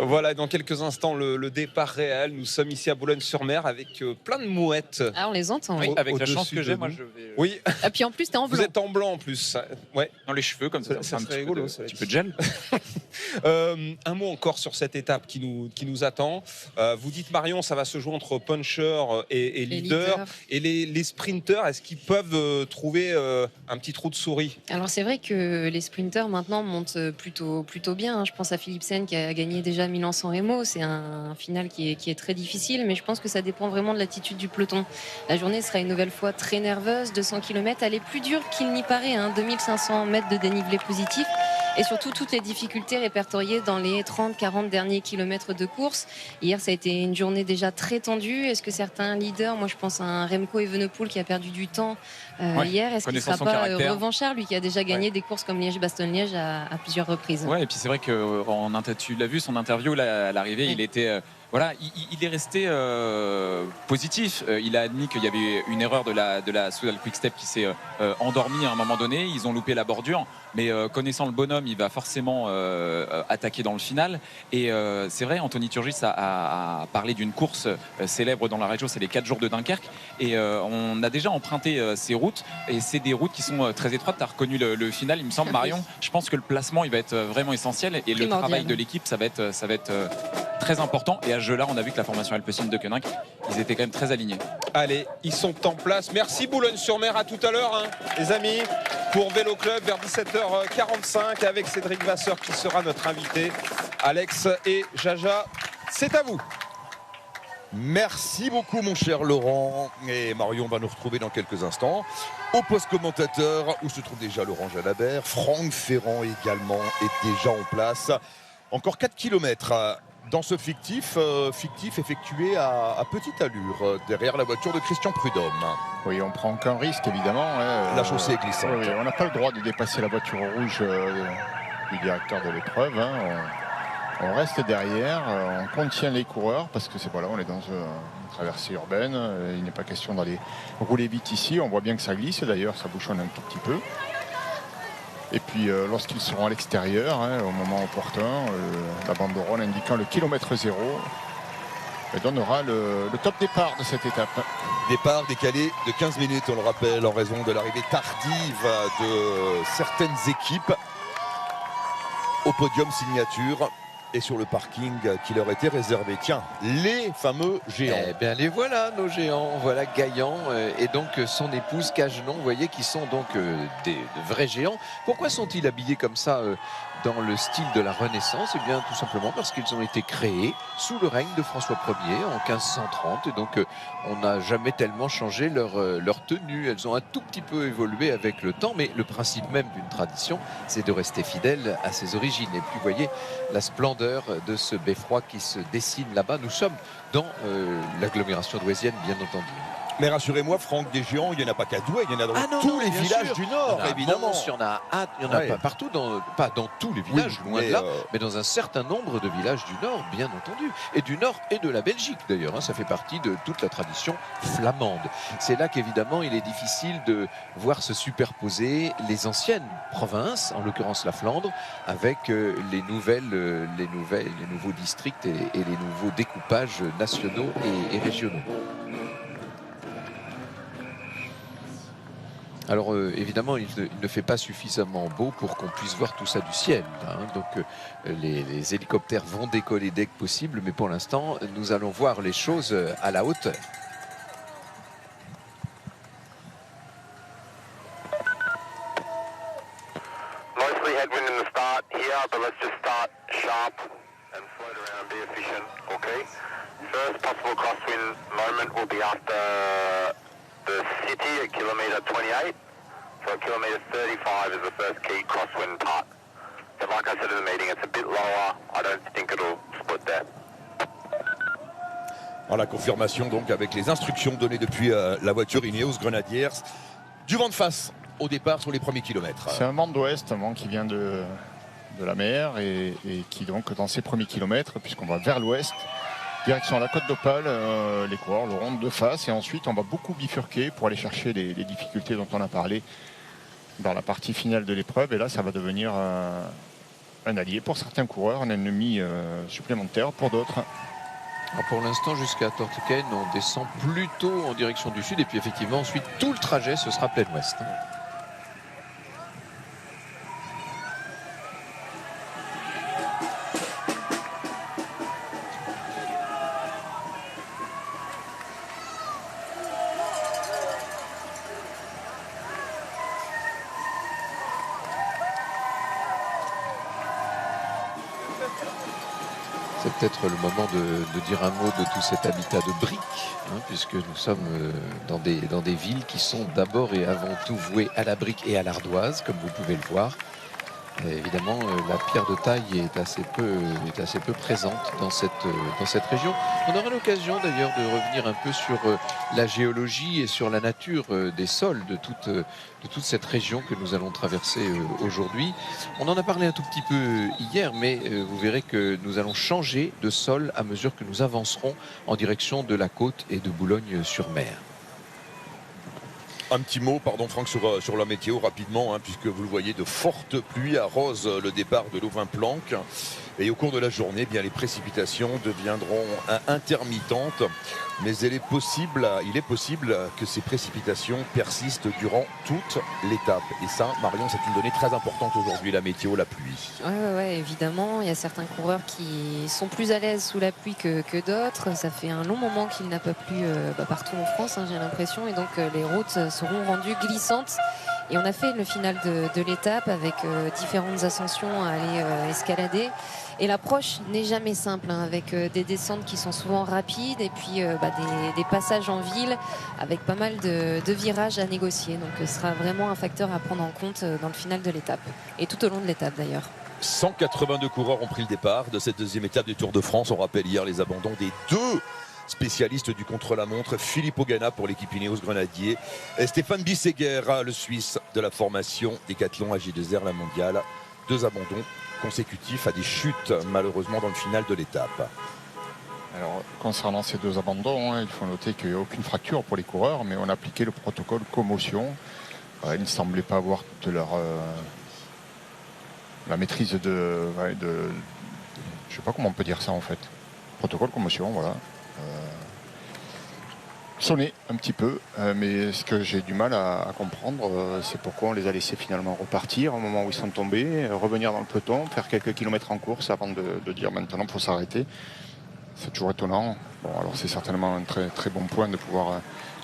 Voilà, dans quelques instants, le départ réel. Nous sommes ici à Boulogne-sur-Mer avec plein de mouettes. Ah, on les entend. Oui, avec la chance que de j'ai, nous. moi je vais. Oui. Et puis en plus, t'es en Vous blanc. êtes en blanc en plus. Ouais. Dans les cheveux, comme ça, Ça un serait petit rigolo, peu ça. un petit peu de gel. Un mot encore sur cette étape qui nous attend. Vous dites, Marion, ça va se jouer entre puncher et leader. Et les sprinters, est-ce qu'ils peuvent trouver un petit trou de souris? Alors c'est vrai que les sprinters maintenant montent plutôt bien. Je pense à Philipsen qui a gagné déjà Milan-San Remo. C'est un final qui est très difficile, mais je pense que ça dépend vraiment de l'attitude du peloton. La journée sera une nouvelle fois très nerveuse. 200 km, elle est plus dure qu'il n'y paraît. 2500 mètres de dénivelé positif. Et surtout toutes les difficultés répertoriées dans les 30-40 derniers kilomètres de course. Hier, ça a été une journée déjà très tendue. Est-ce que certains leaders, moi je pense à un Remco Evenepoel qui a perdu du temps hier, est-ce qu'il ne sera pas revanchard, lui qui a déjà gagné des courses comme Liège-Bastogne-Liège à plusieurs reprises? Ouais, et puis c'est vrai que tu l'as vu, son interview à l'arrivée, il était... Voilà, il est resté positif. Il a admis qu'il y avait une erreur de la Soudal Quick-Step qui s'est endormie à un moment donné. Ils ont loupé la bordure, mais connaissant le bonhomme, il va forcément attaquer dans le final. Et c'est vrai, Anthony Turgis a parlé d'une course célèbre dans la région, c'est les 4 jours de Dunkerque. Et on a déjà emprunté ces routes, et c'est des routes qui sont très étroites. Tu as reconnu le final, il me semble, Marion. Je pense que le placement, il va être vraiment essentiel, et le travail de l'équipe, ça va être très important. Et à ce jeu-là, on a vu que la formation Alpecin de Koenig, ils étaient quand même très alignés. Allez, ils sont en place. Merci Boulogne-sur-Mer. À tout à l'heure, les amis, pour Vélo Club vers 17h45 avec Cédric Vasseur qui sera notre invité. Alex et Jaja, c'est à vous. Merci beaucoup mon cher Laurent, et Marion va nous retrouver dans quelques instants au poste commentateur où se trouve déjà Laurent Jalabert. Franck Ferrand également est déjà en place. Encore 4 km dans ce fictif effectué à petite allure derrière la voiture de Christian Prudhomme. Oui, on prend aucun risque évidemment. La chaussée est glissante. Oui, on n'a pas le droit de dépasser la voiture rouge du directeur de l'épreuve. On reste derrière, on contient les coureurs parce que on est dans une traversée urbaine. Il n'est pas question d'aller rouler vite ici. On voit bien que ça glisse d'ailleurs, ça bouchonne un tout petit peu. Et puis lorsqu'ils seront à l'extérieur, au moment opportun, la banderole indiquant le kilomètre 0 donnera le top départ de cette étape. Départ décalé de 15 minutes, on le rappelle, en raison de l'arrivée tardive de certaines équipes au podium signature et sur le parking qui leur était réservé. Tiens, les fameux géants. Eh bien, les voilà, nos géants. Voilà Gaillan et donc son épouse Cagenon, vous voyez, qui sont donc de vrais géants. Pourquoi sont-ils habillés comme ça dans le style de la Renaissance? Eh bien, tout simplement parce qu'ils ont été créés sous le règne de François Ier en 1530. Et donc, on n'a jamais tellement changé leur tenue. Elles ont un tout petit peu évolué avec le temps, mais le principe même d'une tradition, c'est de rester fidèle à ses origines. Et puis, vous voyez la splendeur de ce beffroi qui se dessine là-bas. Nous sommes dans l'agglomération douaisienne, bien entendu. Mais rassurez-moi, Franck, des géants, il n'y en a pas qu'à Douai, il y en a dans tous les villages du Nord, évidemment. Il y en a pas partout, pas dans tous les villages, loin de là, mais dans un certain nombre de villages du Nord, bien entendu. Et du Nord et de la Belgique, d'ailleurs. Ça fait partie de toute la tradition flamande. C'est là qu'évidemment, il est difficile de voir se superposer les anciennes provinces, en l'occurrence la Flandre, avec les nouveaux districts et les nouveaux découpages nationaux et régionaux. Alors évidemment, il ne fait pas suffisamment beau pour qu'on puisse voir tout ça du ciel. Donc les hélicoptères vont décoller dès que possible, mais pour l'instant, nous allons voir les choses à la hauteur. Mostly headwind in the start here, but let's just start sharp and float around, be efficient, okay? First possible crosswind moment will be after the city at kilometre 28. So at kilometre 35 is the first key crosswind part. But like I said in the meeting, it's a bit lower. I don't think it'll split there. La confirmation donc avec les instructions données depuis la voiture Ineos Grenadiers. Du vent de face au départ sur les premiers kilomètres. C'est un vent d'ouest, un vent qui vient de la mer et qui donc dans ces premiers kilomètres, puisqu'on va vers l'ouest, direction la Côte d'Opale, les coureurs l'auront de face et ensuite on va beaucoup bifurquer pour aller chercher les difficultés dont on a parlé dans la partie finale de l'épreuve. Et là, ça va devenir un allié pour certains coureurs, un ennemi supplémentaire pour d'autres. Pour l'instant, jusqu'à Tortequenne, on descend plutôt en direction du sud. Et puis effectivement, ensuite, tout le trajet, ce sera plein ouest. C'est peut-être le moment de dire un mot de tout cet habitat de briques, hein, puisque nous sommes dans des villes qui sont d'abord et avant tout vouées à la brique et à l'ardoise, comme vous pouvez le voir. Et évidemment, la pierre de taille est assez peu présente dans cette région. On aura l'occasion d'ailleurs de revenir un peu sur la géologie et sur la nature des sols de toute cette région que nous allons traverser aujourd'hui. On en a parlé un tout petit peu hier, mais vous verrez que nous allons changer de sol à mesure que nous avancerons en direction de la côte et de Boulogne-sur-Mer. Un petit mot, pardon Franck, sur la météo rapidement, hein, puisque vous le voyez, de fortes pluies arrosent le départ de l'Auvin-Planck. Et au cours de la journée, bien, les précipitations deviendront intermittentes. Mais il est possible que ces précipitations persistent durant toute l'étape. Et ça, Marion, c'est une donnée très importante aujourd'hui, la météo, la pluie. Ouais, évidemment. Il y a certains coureurs qui sont plus à l'aise sous la pluie que d'autres. Ça fait un long moment qu'il n'a pas plu partout en France, hein, j'ai l'impression. Et donc, les routes seront rendues glissantes. Et on a fait le final de l'étape avec différentes ascensions à aller escalader. Et l'approche n'est jamais simple, hein, avec des descentes qui sont souvent rapides et puis des passages en ville avec pas mal de virages à négocier. Donc ce sera vraiment un facteur à prendre en compte dans le final de l'étape et tout au long de l'étape d'ailleurs. 182 coureurs ont pris le départ de cette deuxième étape du Tour de France. On rappelle hier les abandons des deux spécialiste du contre-la-montre, Filippo Ganna pour l'équipe Ineos Grenadier, et Stéphane Bissegger, le Suisse de la formation Decathlon AG2R, la mondiale. Deux abandons consécutifs à des chutes malheureusement dans le final de l'étape. Alors concernant ces deux abandons, hein, il faut noter qu'il n'y a aucune fracture pour les coureurs, mais on a appliqué le protocole commotion. Ils ne semblaient pas avoir de la maîtrise de je sais pas comment on peut dire ça en fait. Protocole commotion, voilà. Sonné un petit peu, mais ce que j'ai du mal à comprendre, c'est pourquoi on les a laissés finalement repartir au moment où ils sont tombés, revenir dans le peloton, faire quelques kilomètres en course avant de dire maintenant il faut s'arrêter. C'est toujours étonnant. Bon, alors c'est certainement un très, très bon point de pouvoir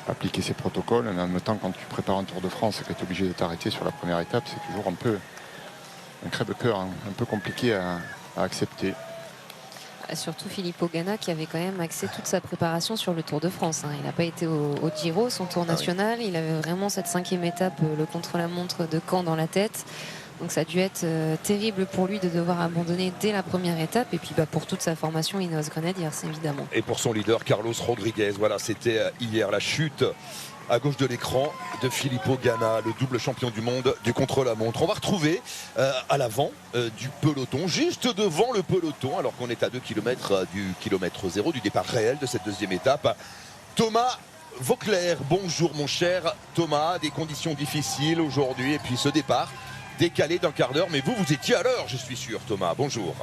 appliquer ces protocoles, mais en même temps quand tu prépares un Tour de France et que tu es obligé de t'arrêter sur la première étape, c'est toujours un crève-cœur, hein, un peu compliqué à accepter. Surtout Filippo Ganna qui avait quand même axé toute sa préparation sur le Tour de France, hein. Il n'a pas été au Giro, son Tour national. Il avait vraiment cette 5e étape, le contre-la-montre de Caen dans la tête. Donc ça a dû être terrible pour lui de devoir abandonner dès la première étape. Et puis pour toute sa formation Ineos Grenadiers, c'est évidemment. Et pour son leader Carlos Rodriguez, voilà, c'était hier la chute à gauche de l'écran de Filippo Ganna, le double champion du monde du contre-la-montre. On va retrouver à l'avant du peloton, juste devant le peloton, alors qu'on est à 2 km du kilomètre zéro, du départ réel de cette deuxième étape, Thomas Vauclair. Bonjour mon cher Thomas, des conditions difficiles aujourd'hui et puis ce départ décalé d'un quart d'heure, mais vous étiez à l'heure, je suis sûr Thomas, bonjour.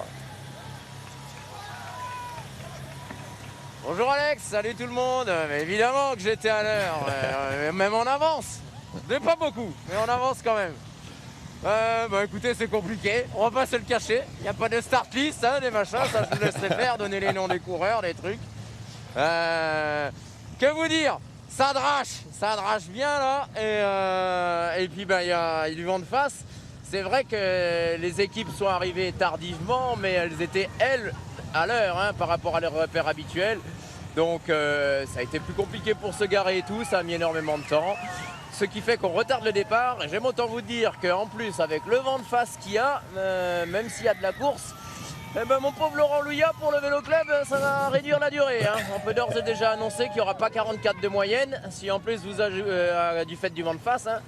Bonjour Alex, salut tout le monde. Mais évidemment que j'étais à l'heure, même en avance. Mais pas beaucoup, mais on avance quand même. Écoutez, c'est compliqué, on va pas se le cacher. Il n'y a pas de start list, hein, des machins, ça je vous laisserai faire, donner les noms des coureurs, des trucs. Que vous dire, ça drache bien là. Et puis il y a du vent de face. C'est vrai que les équipes sont arrivées tardivement, mais elles étaient, elles, à l'heure, hein, par rapport à leurs repères habituels. Donc ça a été plus compliqué pour se garer et tout, ça a mis énormément de temps. Ce qui fait qu'on retarde le départ. Et j'aime autant vous dire qu'en plus, avec le vent de face qu'il y a, même s'il y a de la course, mon pauvre Laurent Louillat, pour le Vélo Club, ça va réduire la durée, hein. On peut d'ores et déjà annoncer qu'il n'y aura pas 44 de moyenne, si en plus vous ajoutez du fait du vent de face, hein.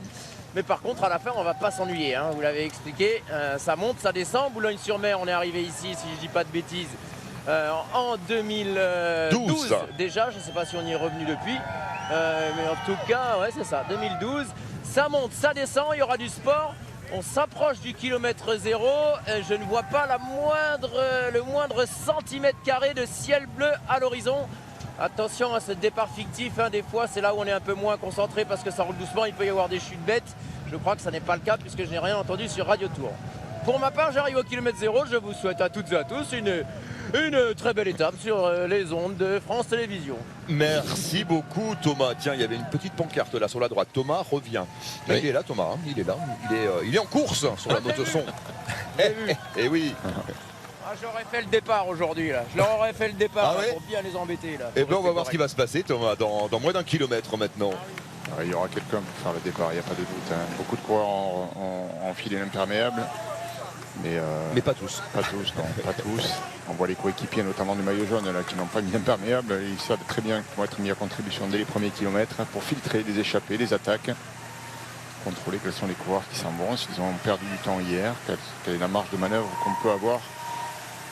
Mais par contre, à la fin, on ne va pas s'ennuyer, hein. Vous l'avez expliqué, ça monte, ça descend. Boulogne-sur-Mer, on est arrivé ici, si je ne dis pas de bêtises, en 2012 déjà. Je ne sais pas si on y est revenu depuis. Mais en tout cas, ouais, c'est ça, 2012. Ça monte, ça descend, il y aura du sport. On s'approche du kilomètre zéro. Je ne vois pas le moindre centimètre carré de ciel bleu à l'horizon. Attention à ce départ fictif, hein, des fois c'est là où on est un peu moins concentré parce que ça roule doucement, il peut y avoir des chutes bêtes. Je crois que ça n'est pas le cas puisque je n'ai rien entendu sur Radio Tour. Pour ma part, j'arrive au kilomètre zéro. Je vous souhaite à toutes et à tous une très belle étape sur les ondes de France Télévisions. Merci beaucoup Thomas. Tiens, il y avait une petite pancarte là sur la droite. Thomas revient. Oui. Il est là Thomas, hein. Il est là. Il est en course sur la moto-son. Eh oui. Ah, j'aurais fait le départ aujourd'hui là. Je leur aurais fait le départ Ah ouais là, pour bien les embêter là. Et bien on va voir ce qui va se passer Thomas dans moins d'un kilomètre maintenant. Il y aura quelqu'un pour faire le départ, il n'y a pas de doute. Hein. Beaucoup de coureurs ont enfilé l'imperméable. Mais pas tous. Pas tous, non, pas tous. On voit les coéquipiers, notamment du maillot jaune, là, qui n'ont pas mis d'imperméable. Ils savent très bien qu'ils vont être mis à contribution dès les premiers kilomètres pour filtrer les échappées, les attaques, contrôler quels sont les coureurs qui s'en vont, s'ils ont perdu du temps hier, quelle est la marge de manœuvre qu'on peut avoir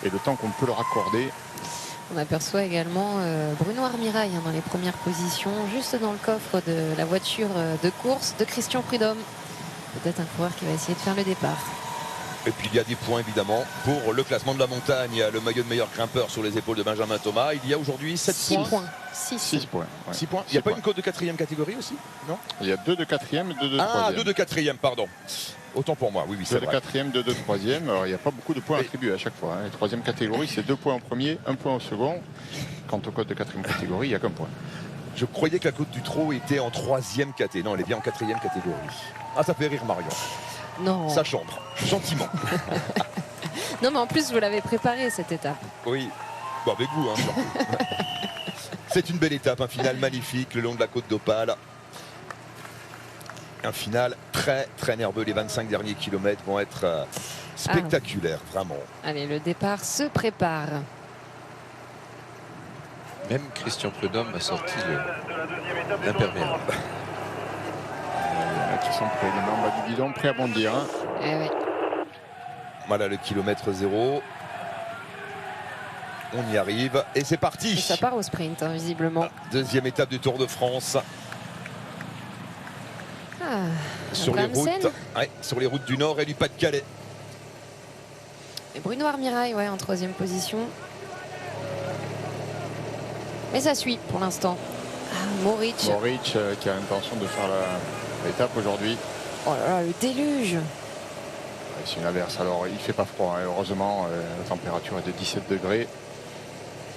et le temps qu'on peut leur accorder. On aperçoit également Bruno Armirail dans les premières positions, juste dans le coffre de la voiture de course de Christian Prudhomme. Peut-être un coureur qui va essayer de faire le départ. Et puis il y a des points évidemment pour le classement de la montagne, le maillot de meilleur grimpeur sur les épaules de Benjamin Thomas. Il y a aujourd'hui 6 points. 6 points. Ouais. 6 points. Il n'y a pas une cote de 4e catégorie aussi? Non. Il y a 2 de 4e et 2 de 3e. Ah, 2 de 4e, pardon. Autant pour moi, oui, c'est vrai. 2 de 4e, 2 de 3e. Alors il n'y a pas beaucoup de points attribués à chaque fois. Hein. La 3e catégorie, c'est 2 points au premier, 1 point au second. Quant au code de 4e catégorie, il n'y a qu'un point. Je croyais que la côte du Trot était en 3e catégorie. Non, elle est bien en 4e catégorie. Ah, ça fait rire Marion. Non. Ça chambre, gentiment. Non, mais en plus, vous l'avez préparé cette étape. Oui, bon, avec vous. Hein, surtout. C'est une belle étape, un final magnifique le long de la côte d'Opale. Un final très très nerveux. Les 25 derniers kilomètres vont être spectaculaires, vraiment. Allez, le départ se prépare. Même Christian Prudhomme a sorti l'imperméable. Qui sont prêts, les mains en bas du guidon, prêts à bondir. Hein. Eh oui. Voilà le kilomètre 0. On y arrive et c'est parti. Et ça part au sprint, hein, visiblement. Deuxième étape du Tour de France. Sur les routes du Nord et du Pas-de-Calais. Et Bruno Armirail, ouais, en 3e position. Mais ça suit pour l'instant. Moric. Qui a l'intention de faire l'étape aujourd'hui. Oh là là, le déluge. C'est une averse. Alors il fait pas froid, hein. Heureusement, la température est de 17 degrés.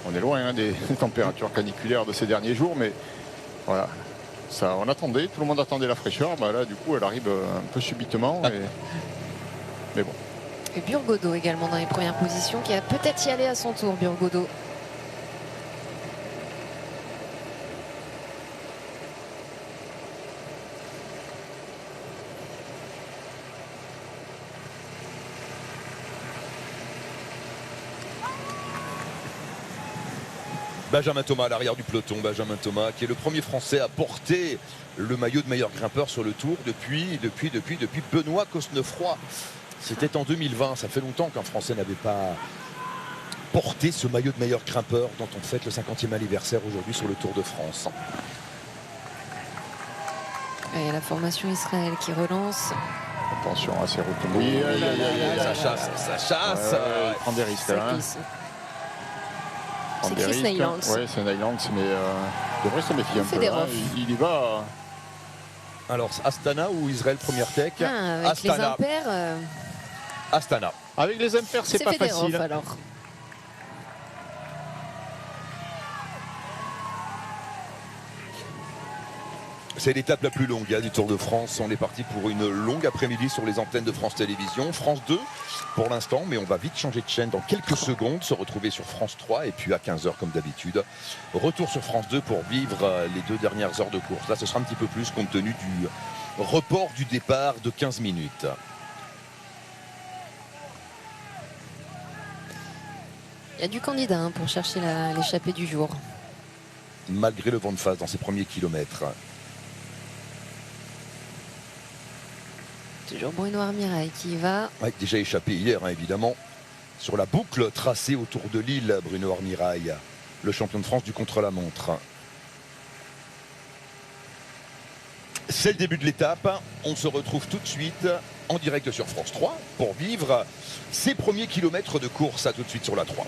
On est loin des températures caniculaires de ces derniers jours, mais voilà. Ça, on attendait, tout le monde attendait la fraîcheur. Bah là, du coup, elle arrive un peu subitement. Mais bon. Et Burgodeau également dans les premières positions, qui a peut-être y aller à son tour, Burgodeau. Benjamin Thomas à l'arrière du peloton. Benjamin Thomas qui est le premier Français à porter le maillot de meilleur grimpeur sur le Tour depuis Benoît Cosnefroy. C'était en 2020. Ça fait longtemps qu'un Français n'avait pas porté ce maillot de meilleur grimpeur dont on fête le 50e anniversaire aujourd'hui sur le Tour de France. Et la formation Israël qui relance. Attention à ces routes mouillées. Ça chasse, ça chasse. Il prend des risques là. C'est Chris Neylands. Oui, c'est Neylands, mais il devrait se méfier un peu. Hein. Il y va. Alors, Astana ou Israël première tech? Avec Astana. les impairs. Astana. Avec les impairs, c'est pas facile. Alors. C'est l'étape la plus longue du Tour de France. On est parti pour une longue après-midi sur les antennes de France Télévisions. France 2 pour l'instant, mais on va vite changer de chaîne dans quelques secondes, se retrouver sur France 3 et puis à 15h comme d'habitude. Retour sur France 2 pour vivre les 2 dernières heures de course. Là, ce sera un petit peu plus compte tenu du report du départ de 15 minutes. Il y a du candidat pour chercher l'échappée du jour. Malgré le vent de face dans ses premiers kilomètres. Toujours Bruno Armirail qui y va. Ouais, déjà échappé hier, évidemment, sur la boucle tracée autour de Lille, Bruno Armirail, le champion de France du contre-la-montre. C'est le début de l'étape. On se retrouve tout de suite en direct sur France 3 pour vivre ces premiers kilomètres de course. À tout de suite sur la 3.